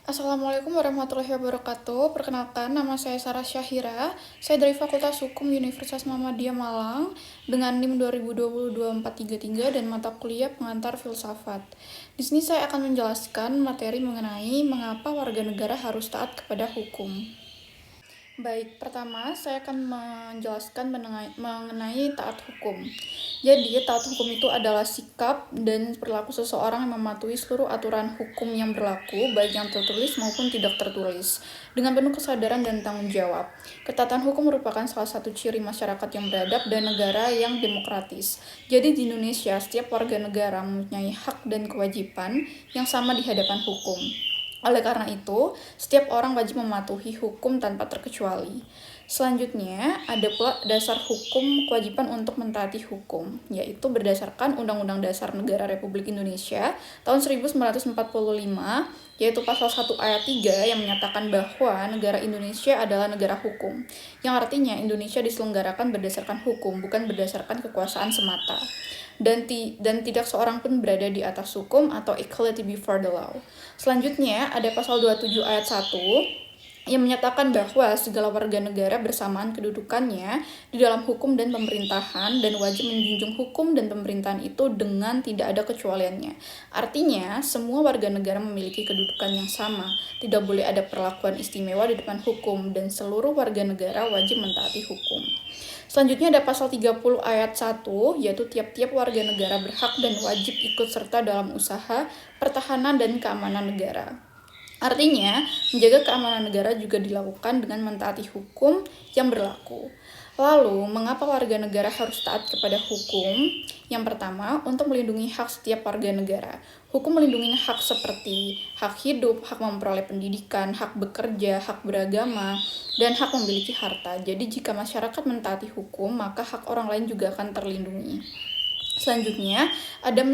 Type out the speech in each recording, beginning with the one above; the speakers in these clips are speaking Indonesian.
Assalamualaikum warahmatullahi wabarakatuh. Perkenalkan, nama saya Sarah Syahira. Saya dari Fakultas Hukum Universitas Muhammadiyah Malang dengan NIM 2020-2433 dan mata kuliah pengantar filsafat. Di sini saya akan menjelaskan materi mengenai mengapa warga negara harus taat kepada hukum. Baik, pertama saya akan menjelaskan mengenai taat hukum. Jadi, taat hukum itu adalah sikap dan perilaku seseorang yang mematuhi seluruh aturan hukum yang berlaku, baik yang tertulis maupun tidak tertulis, dengan penuh kesadaran dan tanggung jawab. Ketaatan hukum merupakan salah satu ciri masyarakat yang beradab dan negara yang demokratis. Jadi, di Indonesia, setiap warga negara mempunyai hak dan kewajiban yang sama di hadapan hukum. Oleh karena itu, setiap orang wajib mematuhi hukum tanpa terkecuali. Selanjutnya, ada pula dasar hukum kewajiban untuk mentaati hukum, yaitu berdasarkan Undang-Undang Dasar Negara Republik Indonesia tahun 1945, yaitu pasal 1 ayat 3 yang menyatakan bahwa negara Indonesia adalah negara hukum, yang artinya Indonesia diselenggarakan berdasarkan hukum, bukan berdasarkan kekuasaan semata. Dan tidak seorang pun berada di atas hukum atau equality before the law. Selanjutnya, ada pasal 27 ayat 1 yang menyatakan bahwa segala warga negara bersamaan kedudukannya di dalam hukum dan pemerintahan dan wajib menjunjung hukum dan pemerintahan itu dengan tidak ada kecualiannya. Artinya, semua warga negara memiliki kedudukan yang sama, tidak boleh ada perlakuan istimewa di depan hukum, dan seluruh warga negara wajib mentaati hukum. Selanjutnya ada pasal 30 ayat 1, yaitu tiap-tiap warga negara berhak dan wajib ikut serta dalam usaha, pertahanan, dan keamanan negara. Artinya, menjaga keamanan negara juga dilakukan dengan mentaati hukum yang berlaku. Lalu, mengapa warga negara harus taat kepada hukum? Yang pertama, untuk melindungi hak setiap warga negara. Hukum melindungi hak seperti hak hidup, hak memperoleh pendidikan, hak bekerja, hak beragama, dan hak memiliki harta. Jadi, jika masyarakat mentaati hukum, maka hak orang lain juga akan terlindungi. Selanjutnya, ada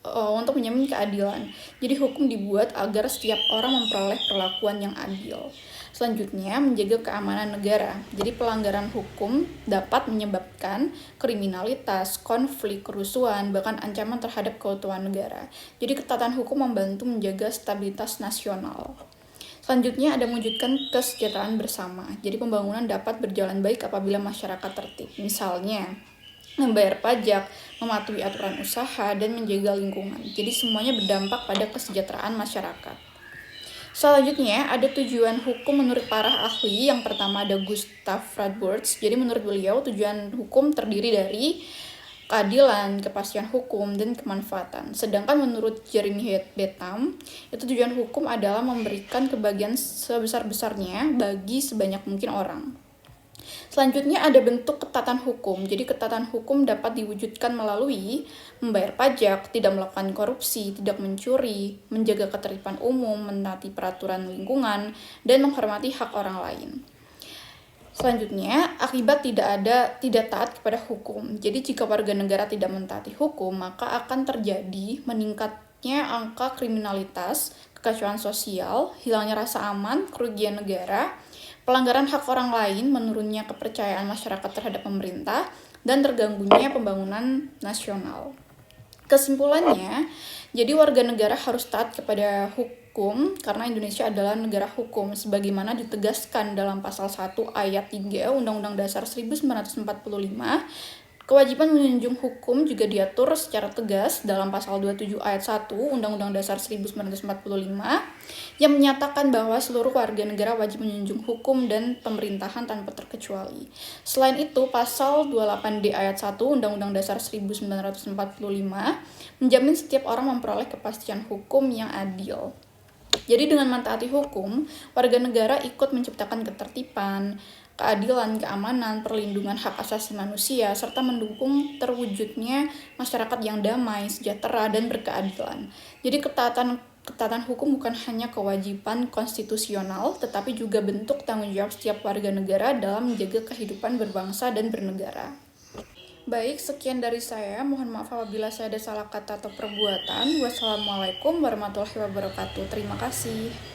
untuk menjamin keadilan. Jadi hukum dibuat agar setiap orang memperoleh perlakuan yang adil. Selanjutnya, menjaga keamanan negara. Jadi pelanggaran hukum dapat menyebabkan kriminalitas, konflik, kerusuhan, bahkan ancaman terhadap keutuhan negara. Jadi ketaatan hukum membantu menjaga stabilitas nasional. Selanjutnya ada mewujudkan kesejahteraan bersama. Jadi pembangunan dapat berjalan baik apabila masyarakat tertib. Misalnya, membayar pajak, mematuhi aturan usaha, dan menjaga lingkungan. Jadi semuanya berdampak pada kesejahteraan masyarakat. Selanjutnya, ada tujuan hukum menurut para ahli. Yang pertama ada Gustav Radborz. Jadi menurut beliau, tujuan hukum terdiri dari keadilan, kepastian hukum, dan kemanfaatan. Sedangkan menurut Jeremy Bentham, itu tujuan hukum adalah memberikan kebahagiaan sebesar-besarnya bagi sebanyak mungkin orang. Selanjutnya ada bentuk ketaatan hukum. Jadi ketaatan hukum dapat diwujudkan melalui membayar pajak, tidak melakukan korupsi, tidak mencuri, menjaga ketertiban umum, menaati peraturan lingkungan, dan menghormati hak orang lain. Selanjutnya, akibat tidak taat kepada hukum. Jadi jika warga negara tidak mentaati hukum, maka akan terjadi meningkatnya angka kriminalitas, kekacauan sosial, hilangnya rasa aman, kerugian negara, pelanggaran hak orang lain, menurunnya kepercayaan masyarakat terhadap pemerintah, dan terganggunya pembangunan nasional. Kesimpulannya, jadi warga negara harus taat kepada hukum karena Indonesia adalah negara hukum sebagaimana ditegaskan dalam pasal 1 ayat 3 Undang-Undang Dasar 1945. Kewajiban menjunjung hukum juga diatur secara tegas dalam pasal 27 ayat 1 Undang-Undang Dasar 1945 yang menyatakan bahwa seluruh warga negara wajib menjunjung hukum dan pemerintahan tanpa terkecuali. Selain itu, pasal 28D ayat 1 Undang-Undang Dasar 1945 menjamin setiap orang memperoleh kepastian hukum yang adil. Jadi dengan mentaati hukum, warga negara ikut menciptakan ketertiban, keadilan, keamanan, perlindungan hak asasi manusia, serta mendukung terwujudnya masyarakat yang damai, sejahtera, dan berkeadilan. Jadi ketaatan hukum bukan hanya kewajiban konstitusional, tetapi juga bentuk tanggung jawab setiap warga negara dalam menjaga kehidupan berbangsa dan bernegara. Baik, sekian dari saya. Mohon maaf apabila saya ada salah kata atau perbuatan. Wassalamualaikum warahmatullahi wabarakatuh. Terima kasih.